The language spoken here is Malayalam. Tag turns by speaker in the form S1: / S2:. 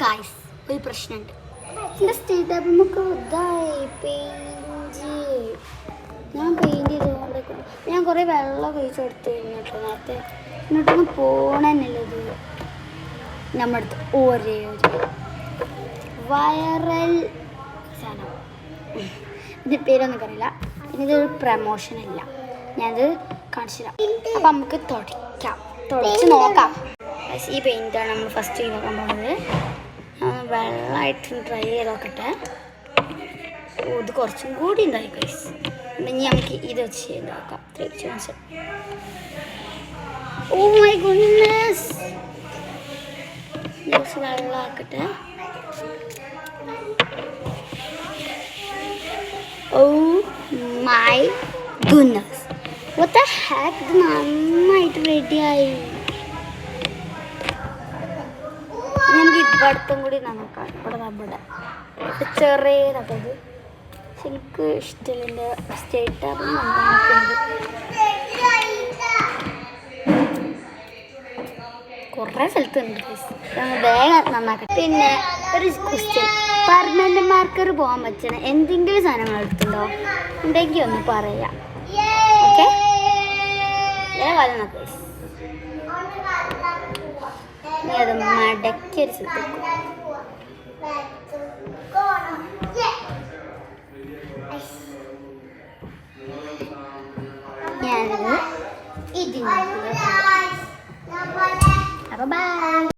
S1: ഗായ്സ് ഒരു പ്രശ്നമുണ്ട്. എൻ്റെ സ്റ്റേറ്റ് അപ്പം നമുക്ക് ഇതായി പെയിൻറ്റ് ഞാൻ പെയിൻറ്റ് ചെയ്തുകൊണ്ട് ഞാൻ കുറേ വെള്ളം ഒഴിച്ച് കൊടുത്ത് കഴിഞ്ഞിട്ട് നേരത്തെ ഇങ്ങോട്ടൊന്നും പോകണമെന്നുള്ളത് നമ്മുടെ അടുത്ത് ഒരേ ഒരു വൈറൽ സാധനം, ഇതിൻ്റെ പേരൊന്നും അറിയില്ല. പിന്നെ ഇതൊരു പ്രമോഷനല്ല, ഞാനത് കാണിച്ചു തരാം. അപ്പം നമുക്ക് തുടച്ച് നോക്കാം. ഈ പെയിൻറ്റാണ് നമ്മൾ ഫസ്റ്റ് ചെയ്ത് നോക്കാൻ പോകുന്നത്. വെള്ളമായിട്ട് ട്രൈ ചെയ്ത് നോക്കട്ടെ. ഇത് കുറച്ചും കൂടി ഉണ്ടായി ഗൈസ്. ഇനി നമുക്ക് ഇത് വെച്ച് ചെയ്ത് നോക്കാം. ഓ മൈ ഗുഡ്നെസ്, ജസ്റ്റ് വെള്ളമാക്കട്ടെ. Oh my goodness, what the heck, ഇത് നന്നായിട്ട് റെഡിയായി. നമുക്ക് ഇവിടത്തും കൂടി നോക്കാം. ഇവിടെ ചെറിയതൊക്കെ ഇത് എനിക്ക് ഇഷ്ടമില്ല. എൻ്റെ സ്റ്റേറ്റ് കുറേ സ്ഥലത്തുണ്ട്, വേഗം നന്നാക്കട്ടെ. പിന്നെ ഒരു ക്വസ്റ്റ്യൻ, പെർമനന്റ് മാർക്കർ പോകാൻ പറ്റണ എന്തെങ്കിലും സാധനങ്ങൾ എടുത്തുണ്ടോ? ഉണ്ടെങ്കിൽ ഒന്ന് പറയാം. ഓക്കെ, ഞാൻ കാലം നോക്കാം. ഇനി അത് മടക്കി ഒരു സ്ഥലത്തേക്ക്